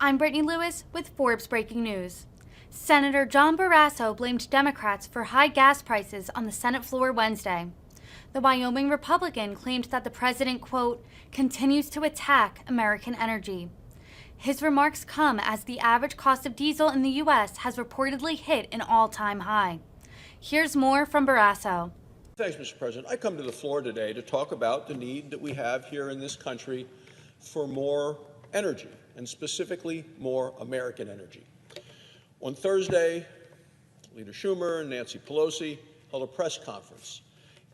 I'm Brittany Lewis with Forbes Breaking News. Senator John Barrasso blamed Democrats for high gas prices on the Senate floor Wednesday. The Wyoming Republican claimed that the president, quote, continues to attack American energy. His remarks come as the average cost of diesel in the U.S. has reportedly hit an all-time high. Here's more from Barrasso. Thanks, Mr. President. I come to the floor today to talk about the need that we have here in this country for more energy, and specifically more American energy. On Thursday, Leader Schumer and Nancy Pelosi held a press conference,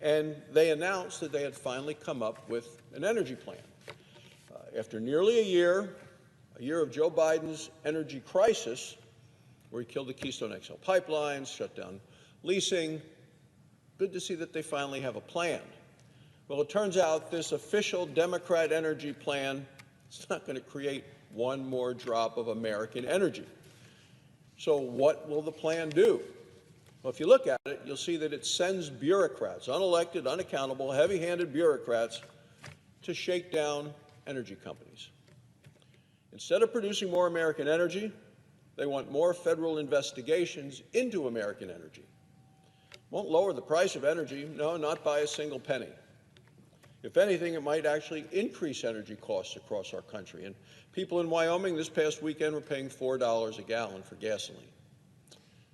and they announced that they had finally come up with an energy plan. After nearly a year of Joe Biden's energy crisis, where he killed the Keystone XL pipelines, shut down leasing, good to see that they finally have a plan. Well, it turns out this official Democrat energy plan is not going to create one more drop of American energy. So what will the plan do? Well, if you look at it, you'll see that it sends bureaucrats, unelected, unaccountable, heavy-handed bureaucrats, to shake down energy companies. Instead of producing more American energy, they want more federal investigations into American energy. Won't lower the price of energy, no, not by a single penny. If anything, it might actually increase energy costs across our country. And people in Wyoming this past weekend were paying $4 a gallon for gasoline.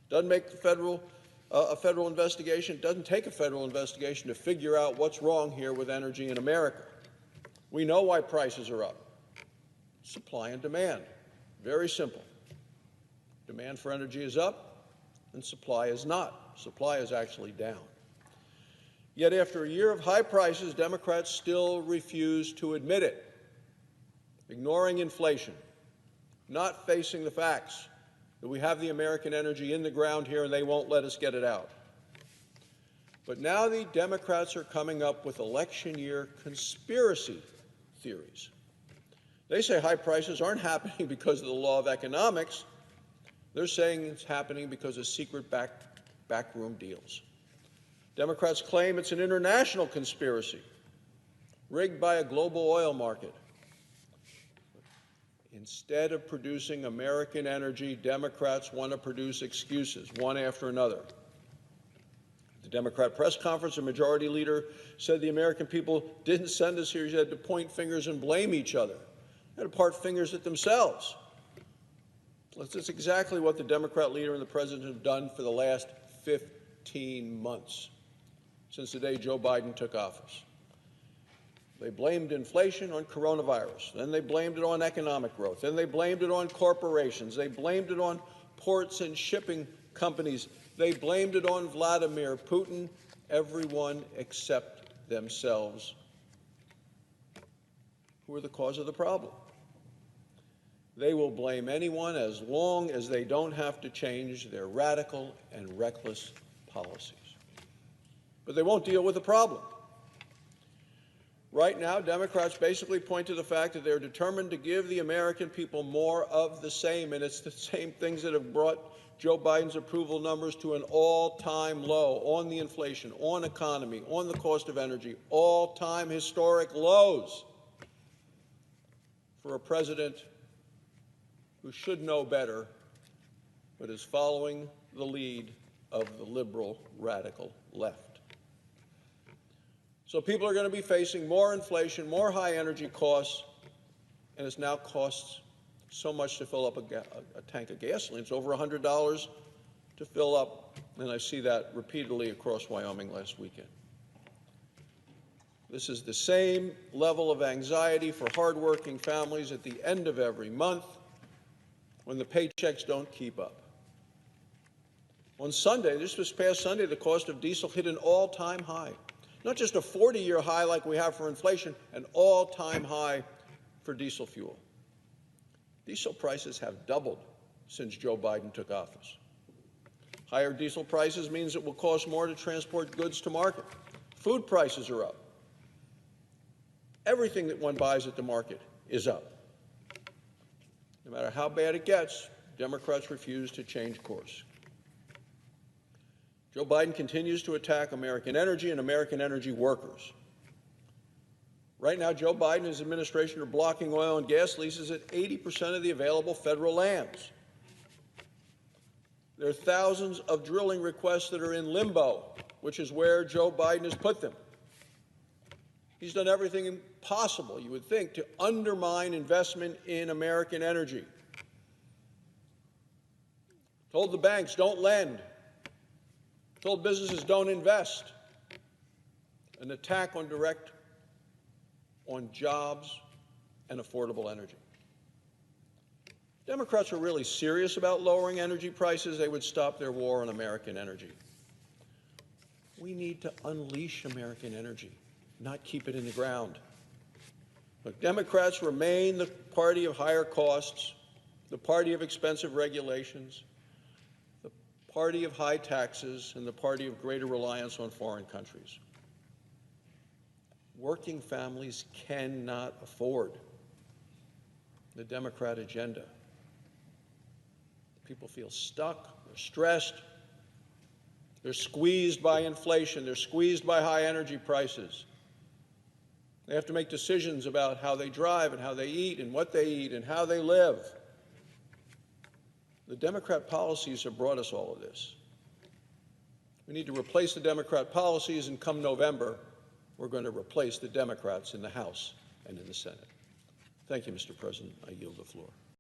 Doesn't make a federal investigation. It doesn't take a federal investigation to figure out what's wrong here with energy in America. We know why prices are up. Supply and demand. Very simple. Demand for energy is up, and supply is not. Supply is actually down. Yet after a year of high prices, Democrats still refuse to admit it, ignoring inflation, not facing the facts that we have the American energy in the ground here and they won't let us get it out. But now the Democrats are coming up with election year conspiracy theories. They say high prices aren't happening because of the law of economics. They're saying it's happening because of secret backroom deals. Democrats claim it's an international conspiracy, rigged by a global oil market. Instead of producing American energy, Democrats want to produce excuses, one after another. At the Democrat press conference, the majority leader said the American people didn't send us here. He had to point fingers and blame each other. They had to point fingers at themselves. That's exactly what the Democrat leader and the president have done for the last 15 months. Since the day Joe Biden took office. They blamed inflation on coronavirus. Then they blamed it on economic growth. Then they blamed it on corporations. They blamed it on ports and shipping companies. They blamed it on Vladimir Putin, everyone except themselves, who are the cause of the problem. They will blame anyone as long as they don't have to change their radical and reckless policies. But they won't deal with the problem. Right now, Democrats basically point to the fact that they're determined to give the American people more of the same, and it's the same things that have brought Joe Biden's approval numbers to an all-time low on the inflation, on economy, on the cost of energy, all-time historic lows for a president who should know better, but is following the lead of the liberal radical left. So people are going to be facing more inflation, more high energy costs, and it now costs so much to fill up a tank of gasoline. It's over $100 to fill up, and I see that repeatedly across Wyoming last weekend. This is the same level of anxiety for hardworking families at the end of every month when the paychecks don't keep up. On Sunday, this past Sunday, the cost of diesel hit an all-time high. Not just a 40-year high like we have for inflation, an all-time high for diesel fuel. Diesel prices have doubled since Joe Biden took office. Higher diesel prices means it will cost more to transport goods to market. Food prices are up. Everything that one buys at the market is up. No matter how bad it gets, Democrats refuse to change course. Joe Biden continues to attack American energy and American energy workers. Right now, Joe Biden and his administration are blocking oil and gas leases at 80% of the available federal lands. There are thousands of drilling requests that are in limbo, which is where Joe Biden has put them. He's done everything possible, you would think, to undermine investment in American energy. Told the banks, don't lend. Told businesses, don't invest. An attack on jobs and affordable energy. If Democrats are really serious about lowering energy prices, they would stop their war on American energy. We need to unleash American energy, not keep it in the ground. Look, Democrats remain the party of higher costs, the party of expensive regulations, the party of high taxes, and the party of greater reliance on foreign countries. Working families cannot afford the Democrat agenda. People feel stuck, they're stressed, they're squeezed by inflation, they're squeezed by high energy prices. They have to make decisions about how they drive and how they eat and what they eat and how they live. The Democrat policies have brought us all of this. We need to replace the Democrat policies, and come November, we're going to replace the Democrats in the House and in the Senate. Thank you, Mr. President. I yield the floor.